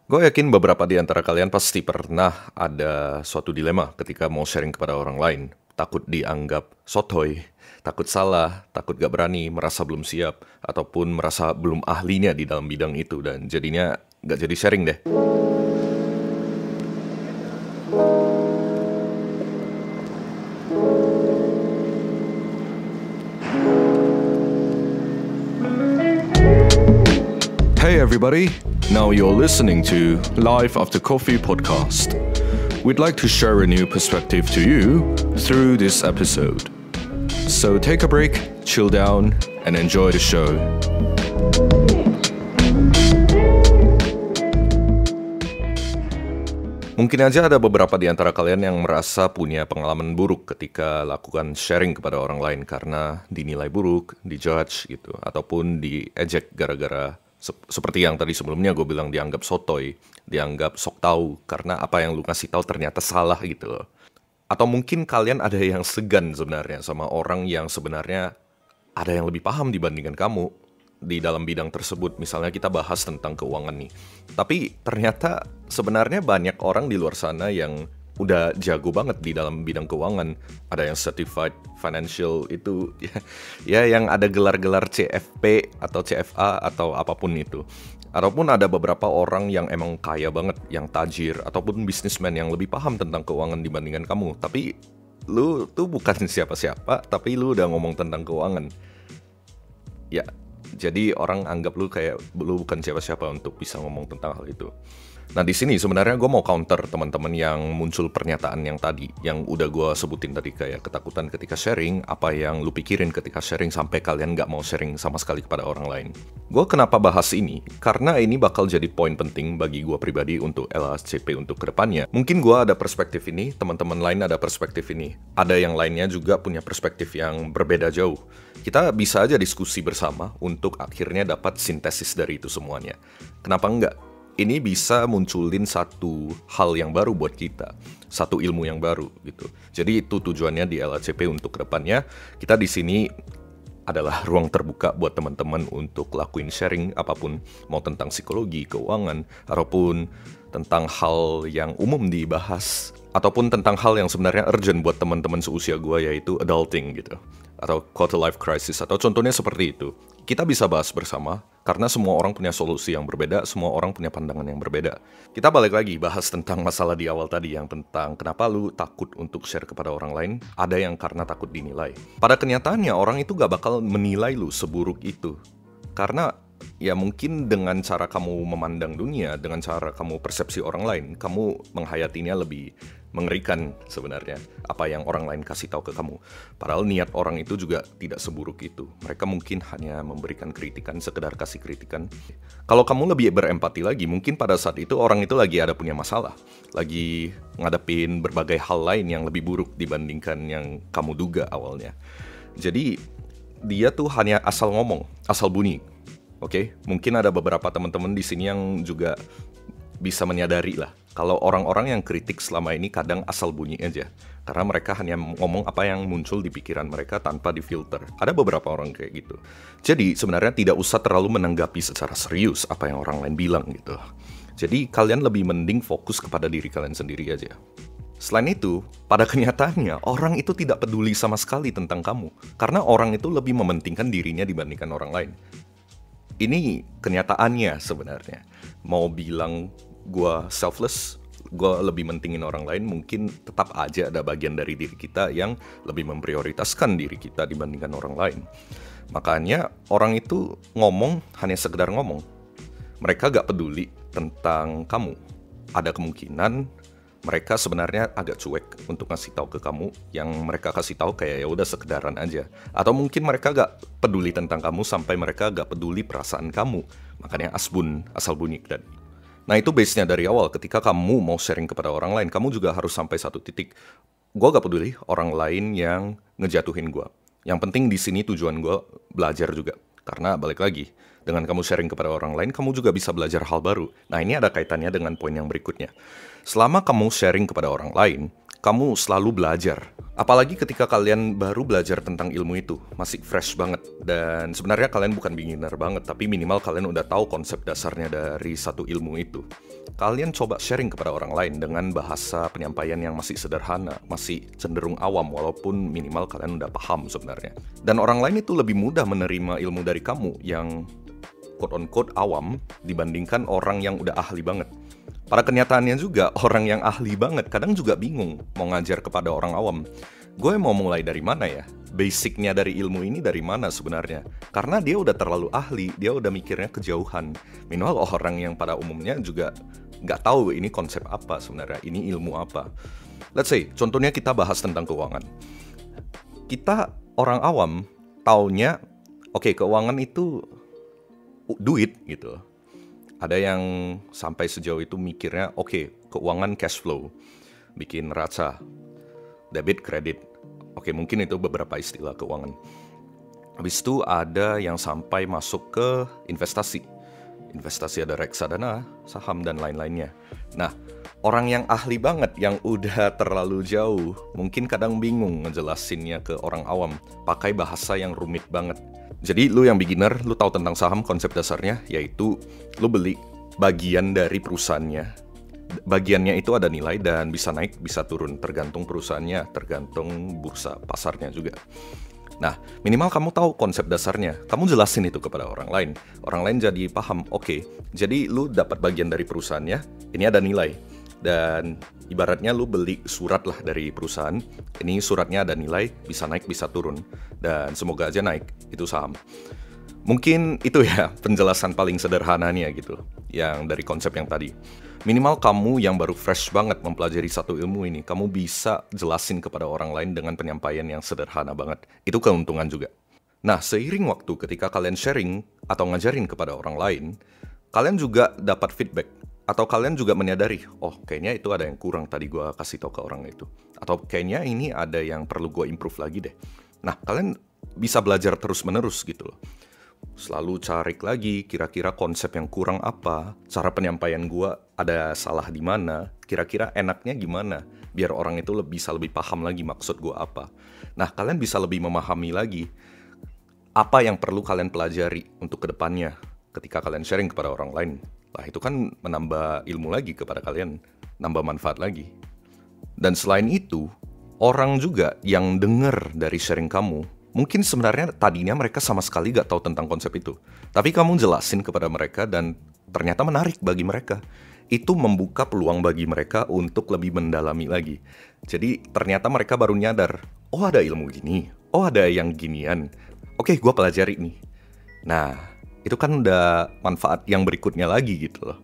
Gue yakin beberapa di antara kalian pasti pernah ada suatu dilema ketika mau sharing kepada orang lain. Takut dianggap sotoy, takut salah, takut gak berani, merasa belum siap, ataupun merasa belum ahlinya di dalam bidang itu, dan jadinya gak jadi sharing deh. Hey everybody, now you're listening to Life After Coffee podcast. We'd like to share a new perspective to you through this episode. So take a break, chill down, and enjoy the show. Mungkin aja ada beberapa di antara kalian yang merasa punya pengalaman buruk ketika lakukan sharing kepada orang lain karena dinilai buruk, dijudge gitu, ataupun diejek gara-gara seperti yang tadi sebelumnya gue bilang, dianggap sotoy, dianggap sok tahu karena apa yang lu kasih tahu ternyata salah gitu loh. Atau mungkin kalian ada yang segan sebenarnya sama orang yang sebenarnya ada yang lebih paham dibandingkan kamu di dalam bidang tersebut. Misalnya kita bahas tentang keuangan nih. Tapi ternyata sebenarnya banyak orang di luar sana yang udah jago banget di dalam bidang keuangan. Ada yang certified financial itu ya yang ada gelar-gelar CFP atau CFA atau apapun itu. Ataupun ada beberapa orang yang emang kaya banget, yang tajir, ataupun businessman yang lebih paham tentang keuangan dibandingkan kamu. Tapi lu tuh bukan siapa-siapa, tapi lu udah ngomong tentang keuangan. Ya, jadi orang anggap lu kayak lu bukan siapa-siapa untuk bisa ngomong tentang hal itu. Nah di sini sebenarnya gue mau counter teman-teman yang muncul pernyataan yang tadi, yang udah gue sebutin tadi, kayak ketakutan ketika sharing, apa yang lu pikirin ketika sharing sampai kalian gak mau sharing sama sekali kepada orang lain. Gue kenapa bahas ini? Karena ini bakal jadi poin penting bagi gue pribadi untuk LHCP untuk kedepannya. Mungkin gue ada perspektif ini, teman-teman lain ada perspektif ini. Ada yang lainnya juga punya perspektif yang berbeda jauh. Kita bisa aja diskusi bersama untuk akhirnya dapat sintesis dari itu semuanya. Kenapa enggak? Ini bisa munculin satu hal yang baru buat kita, satu ilmu yang baru gitu. Jadi itu tujuannya di LHCP untuk kedepannya. Kita di sini adalah ruang terbuka buat teman-teman untuk lakuin sharing apapun, mau tentang psikologi, keuangan, ataupun tentang hal yang umum dibahas, ataupun tentang hal yang sebenarnya urgent buat teman-teman seusia gue, yaitu adulting gitu, atau quarter life crisis, atau contohnya seperti itu. Kita bisa bahas bersama, karena semua orang punya solusi yang berbeda, semua orang punya pandangan yang berbeda. Kita balik lagi bahas tentang masalah di awal tadi, yang tentang kenapa lu takut untuk share kepada orang lain. Ada yang karena takut dinilai. Pada kenyataannya orang itu gak bakal menilai lu seburuk itu. Karena ya mungkin dengan cara kamu memandang dunia, dengan cara kamu persepsi orang lain, kamu menghayatinya lebih mengerikan sebenarnya apa yang orang lain kasih tahu ke kamu. Padahal niat orang itu juga tidak seburuk itu. Mereka mungkin hanya memberikan kritikan, sekedar kasih kritikan. Kalau kamu lebih berempati lagi, mungkin pada saat itu orang itu lagi ada punya masalah, lagi ngadepin berbagai hal lain yang lebih buruk dibandingkan yang kamu duga awalnya. Jadi dia tuh hanya asal ngomong, asal bunyi. Oke, mungkin ada beberapa teman-teman di sini yang juga bisa menyadari lah kalau orang-orang yang kritik selama ini kadang asal bunyi aja, karena mereka hanya ngomong apa yang muncul di pikiran mereka tanpa difilter. Ada beberapa orang kayak gitu. Jadi sebenarnya tidak usah terlalu menanggapi secara serius apa yang orang lain bilang gitu. Jadi kalian lebih mending fokus kepada diri kalian sendiri aja. Selain itu, pada kenyataannya orang itu tidak peduli sama sekali tentang kamu, karena orang itu lebih mementingkan dirinya dibandingkan orang lain. Ini kenyataannya sebenarnya. Mau bilang gue selfless, gue lebih mentingin orang lain, mungkin tetap aja ada bagian dari diri kita yang lebih memprioritaskan diri kita dibandingkan orang lain. Makanya orang itu ngomong hanya sekedar ngomong. Mereka gak peduli tentang kamu. Ada kemungkinan mereka sebenarnya agak cuek untuk ngasih tahu ke kamu. Yang mereka kasih tahu kayak ya udah sekedaran aja. Atau mungkin mereka gak peduli tentang kamu sampai mereka gak peduli perasaan kamu. Makanya asal bunyi tadi. Nah itu base-nya dari awal. Ketika kamu mau sharing kepada orang lain, kamu juga harus sampai satu titik. Gue gak peduli orang lain yang ngejatuhin gue. Yang penting di sini tujuan gue belajar juga. Karena balik lagi, dengan kamu sharing kepada orang lain, kamu juga bisa belajar hal baru. Nah ini ada kaitannya dengan poin yang berikutnya. Selama kamu sharing kepada orang lain, kamu selalu belajar. Apalagi ketika kalian baru belajar tentang ilmu itu, masih fresh banget. Dan sebenarnya kalian bukan beginner banget, tapi minimal kalian udah tahu konsep dasarnya dari satu ilmu itu. Kalian coba sharing kepada orang lain dengan bahasa penyampaian yang masih sederhana, masih cenderung awam, walaupun minimal kalian udah paham sebenarnya. Dan orang lain itu lebih mudah menerima ilmu dari kamu yang quote-unquote awam dibandingkan orang yang udah ahli banget. Pada kenyataannya juga, orang yang ahli banget kadang juga bingung mau ngajar kepada orang awam. Gue mau mulai dari mana ya? Basicnya dari ilmu ini dari mana sebenarnya? Karena dia udah terlalu ahli, dia udah mikirnya kejauhan. Minimal orang yang pada umumnya juga nggak tahu ini konsep apa sebenarnya, ini ilmu apa. Let's say, contohnya kita bahas tentang keuangan. Kita orang awam taunya, oke, keuangan itu duit gitu. Ada yang sampai sejauh itu mikirnya, oke, keuangan cash flow, bikin neraca, debit, kredit. Oke, mungkin itu beberapa istilah keuangan. Habis itu ada yang sampai masuk ke investasi. Investasi ada reksadana, saham, dan lain-lainnya. Nah, orang yang ahli banget, yang udah terlalu jauh, mungkin kadang bingung ngejelasinnya ke orang awam, pakai bahasa yang rumit banget. Jadi lu yang beginner, lu tahu tentang saham, konsep dasarnya yaitu lu beli bagian dari perusahaannya. Bagiannya itu ada nilai dan bisa naik, bisa turun, tergantung perusahaannya, tergantung bursa pasarnya juga. Nah, minimal kamu tahu konsep dasarnya, kamu jelasin itu kepada orang lain. Orang lain jadi paham, oke, jadi lu dapat bagian dari perusahaannya, ini ada nilai. Dan ibaratnya lu beli surat lah dari perusahaan, ini suratnya ada nilai, bisa naik, bisa turun. Dan semoga aja naik, itu saham. Mungkin itu ya penjelasan paling sederhananya gitu, yang dari konsep yang tadi. Minimal kamu yang baru fresh banget mempelajari satu ilmu ini, kamu bisa jelasin kepada orang lain dengan penyampaian yang sederhana banget. Itu keuntungan juga. Nah, seiring waktu ketika kalian sharing atau ngajarin kepada orang lain, kalian juga dapat feedback. Atau kalian juga menyadari, oh kayaknya itu ada yang kurang tadi gue kasih tau ke orang itu. Atau kayaknya ini ada yang perlu gue improve lagi deh. Nah, kalian bisa belajar terus-menerus gitu loh. Selalu cari lagi kira-kira konsep yang kurang apa, cara penyampaian gue ada salah di mana, kira-kira enaknya gimana, biar orang itu bisa lebih paham lagi maksud gue apa. Nah, kalian bisa lebih memahami lagi apa yang perlu kalian pelajari untuk kedepannya ketika kalian sharing kepada orang lain. Lah itu kan menambah ilmu lagi kepada kalian, nambah manfaat lagi. Dan selain itu, orang juga yang dengar dari sharing kamu, mungkin sebenarnya tadinya mereka sama sekali gak tahu tentang konsep itu. Tapi kamu jelasin kepada mereka dan ternyata menarik bagi mereka. Itu membuka peluang bagi mereka untuk lebih mendalami lagi. Jadi ternyata mereka baru nyadar, oh ada ilmu gini, oh ada yang ginian. Oke, gue pelajari nih. Nah, itu kan udah manfaat yang berikutnya lagi gitu loh.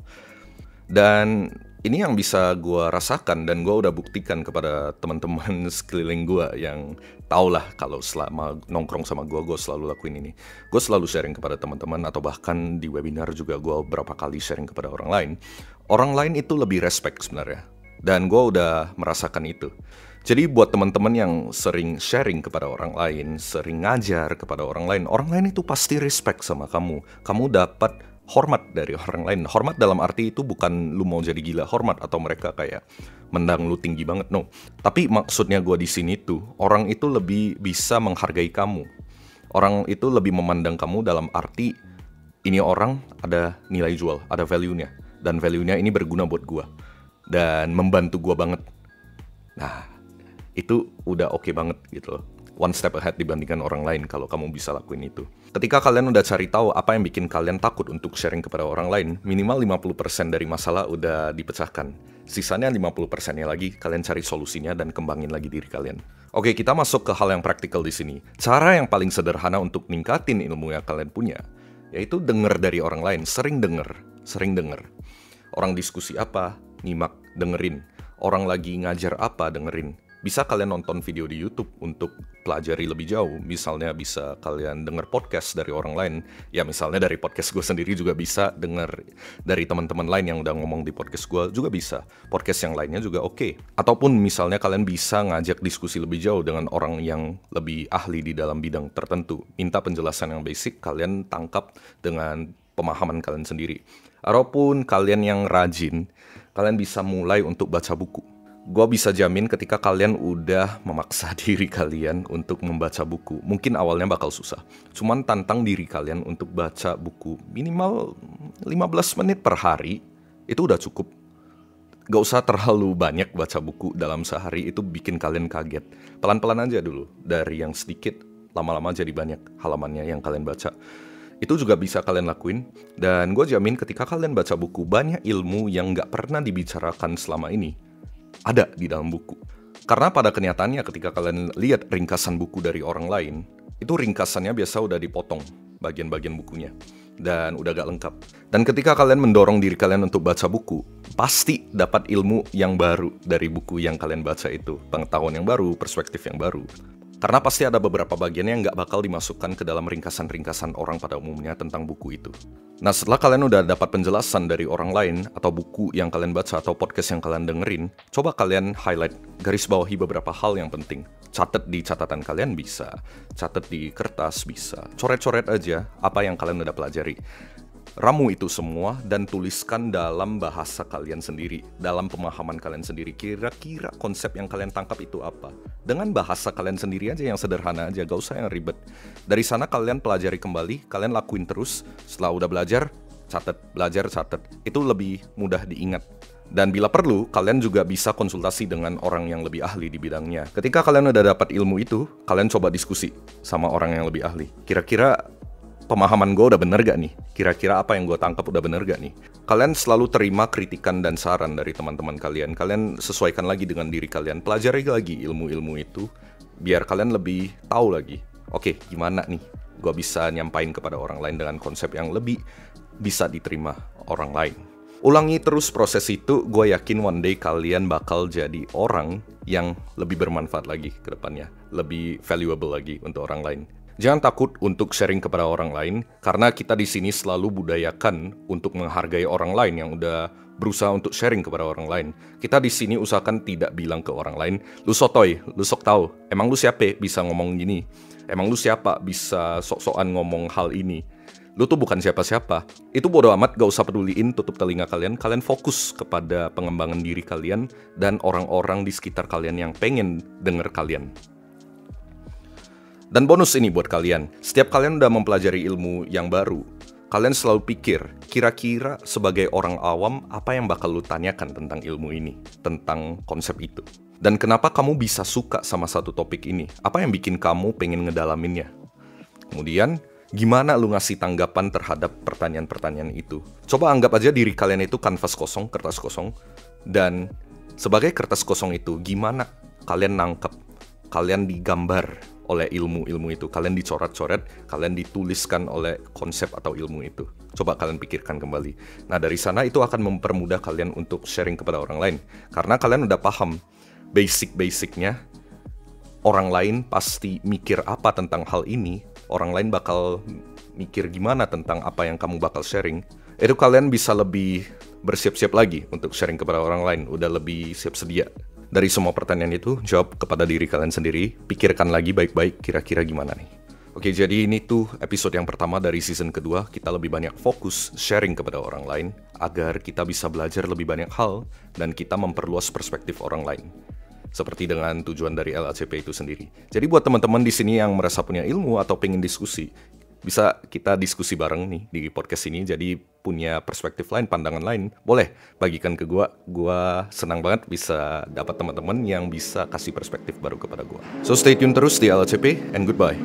Dan ini yang bisa gue rasakan dan gue udah buktikan kepada teman-teman sekeliling gue yang tau lah kalau selama nongkrong sama gue selalu lakuin ini. Gue selalu sharing kepada teman-teman atau bahkan di webinar juga gue beberapa kali sharing kepada orang lain. Orang lain itu lebih respect sebenarnya. Dan gue udah merasakan itu. Jadi buat teman-teman yang sering sharing kepada orang lain, sering ngajar kepada orang lain itu pasti respect sama kamu. Kamu dapat hormat dari orang lain. Hormat dalam arti itu bukan lu mau jadi gila hormat atau mereka kayak mendang lu tinggi banget, no. Tapi maksudnya gue di sini tuh, orang itu lebih bisa menghargai kamu. Orang itu lebih memandang kamu dalam arti ini orang ada nilai jual, ada value-nya. Dan value-nya ini berguna buat gue. Dan membantu gue banget. Nah, itu udah oke banget gitu loh. One step ahead dibandingkan orang lain kalau kamu bisa lakuin itu. Ketika kalian udah cari tahu apa yang bikin kalian takut untuk sharing kepada orang lain, minimal 50% dari masalah udah dipecahkan. Sisanya 50%-nya lagi kalian cari solusinya dan kembangin lagi diri kalian. Oke, kita masuk ke hal yang praktikal di sini. Cara yang paling sederhana untuk ningkatin ilmu yang kalian punya, yaitu denger dari orang lain, sering denger. Orang diskusi apa, nyimak, dengerin. Orang lagi ngajar apa, dengerin. Bisa kalian nonton video di YouTube untuk pelajari lebih jauh. Misalnya bisa kalian denger podcast dari orang lain. Ya misalnya dari podcast gue sendiri juga bisa, denger dari teman-teman lain yang udah ngomong di podcast gue juga bisa. Podcast yang lainnya juga oke. Ataupun misalnya kalian bisa ngajak diskusi lebih jauh dengan orang yang lebih ahli di dalam bidang tertentu. Minta penjelasan yang basic, kalian tangkap dengan pemahaman kalian sendiri. Ataupun kalian yang rajin, kalian bisa mulai untuk baca buku. Gua bisa jamin ketika kalian udah memaksa diri kalian untuk membaca buku, mungkin awalnya bakal susah. Cuman tantang diri kalian untuk baca buku minimal 15 menit per hari, itu udah cukup. Gak usah terlalu banyak baca buku dalam sehari, itu bikin kalian kaget. Pelan-pelan aja dulu, dari yang sedikit, lama-lama jadi banyak halamannya yang kalian baca. Itu juga bisa kalian lakuin, dan gue jamin ketika kalian baca buku, banyak ilmu yang gak pernah dibicarakan selama ini ada di dalam buku. Karena pada kenyataannya ketika kalian lihat ringkasan buku dari orang lain, itu ringkasannya biasa udah dipotong bagian-bagian bukunya, dan udah gak lengkap. Dan ketika kalian mendorong diri kalian untuk baca buku, pasti dapat ilmu yang baru dari buku yang kalian baca itu. Pengetahuan yang baru, perspektif yang baru. Karena pasti ada beberapa bagian yang nggak bakal dimasukkan ke dalam ringkasan-ringkasan orang pada umumnya tentang buku itu. Nah, setelah kalian udah dapat penjelasan dari orang lain, atau buku yang kalian baca, atau podcast yang kalian dengerin, coba kalian highlight, garis bawahi beberapa hal yang penting. Catat di catatan kalian bisa, catat di kertas bisa, coret-coret aja apa yang kalian udah pelajari. Ramu itu semua dan tuliskan dalam bahasa kalian sendiri, dalam pemahaman kalian sendiri. Kira-kira konsep yang kalian tangkap itu apa? Dengan bahasa kalian sendiri aja yang sederhana aja, gak usah yang ribet. Dari sana kalian pelajari kembali, kalian lakuin terus. Setelah udah belajar, catat. Itu lebih mudah diingat. Dan bila perlu, kalian juga bisa konsultasi dengan orang yang lebih ahli di bidangnya. Ketika kalian udah dapat ilmu itu, kalian coba diskusi sama orang yang lebih ahli. Kira-kira pemahaman gue udah bener gak nih? Kira-kira apa yang gue tangkap udah bener gak nih? Kalian selalu terima kritikan dan saran dari teman-teman kalian. Kalian sesuaikan lagi dengan diri kalian. Pelajari lagi ilmu-ilmu itu, biar kalian lebih tahu lagi. Oke, gimana nih gue bisa nyampain kepada orang lain dengan konsep yang lebih bisa diterima orang lain. Ulangi terus proses itu, gue yakin one day kalian bakal jadi orang yang lebih bermanfaat lagi ke depannya. Lebih valuable lagi untuk orang lain. Jangan takut untuk sharing kepada orang lain, karena kita di sini selalu budayakan untuk menghargai orang lain yang udah berusaha untuk sharing kepada orang lain. Kita di sini usahakan tidak bilang ke orang lain, lu sotoy, lu sok tahu, emang lu siapa bisa ngomong gini? Emang lu siapa bisa sok-sokan ngomong hal ini? Lu tuh bukan siapa-siapa. Itu bodo amat, gak usah peduliin, tutup telinga kalian. Kalian fokus kepada pengembangan diri kalian dan orang-orang di sekitar kalian yang pengen denger kalian. Dan bonus ini buat kalian, setiap kalian udah mempelajari ilmu yang baru, kalian selalu pikir, kira-kira sebagai orang awam, apa yang bakal lu tanyakan tentang ilmu ini, tentang konsep itu. Dan kenapa kamu bisa suka sama satu topik ini? Apa yang bikin kamu pengen ngedalaminnya? Kemudian, gimana lu ngasih tanggapan terhadap pertanyaan-pertanyaan itu? Coba anggap aja diri kalian itu kanvas kosong, kertas kosong. Dan sebagai kertas kosong itu, gimana kalian nangkep, kalian digambar oleh ilmu-ilmu itu, kalian dicoret-coret, kalian dituliskan oleh konsep atau ilmu itu. Coba kalian pikirkan kembali. Nah, dari sana itu akan mempermudah kalian untuk sharing kepada orang lain. Karena kalian udah paham basic-basicnya, orang lain pasti mikir apa tentang hal ini, orang lain bakal mikir gimana tentang apa yang kamu bakal sharing. Itu kalian bisa lebih bersiap-siap lagi untuk sharing kepada orang lain, udah lebih siap sedia. Dari semua pertanyaan itu, jawab kepada diri kalian sendiri, pikirkan lagi baik-baik kira-kira gimana nih. Oke, jadi ini tuh episode yang pertama dari season kedua, kita lebih banyak fokus sharing kepada orang lain, agar kita bisa belajar lebih banyak hal, dan kita memperluas perspektif orang lain. Seperti dengan tujuan dari LACP itu sendiri. Jadi buat teman-teman di sini yang merasa punya ilmu atau pengen diskusi, bisa kita diskusi bareng nih di podcast ini, jadi punya perspektif lain, pandangan lain, boleh bagikan ke gua senang banget bisa dapat teman-teman yang bisa kasih perspektif baru kepada gua. So stay tune terus di LACP and goodbye.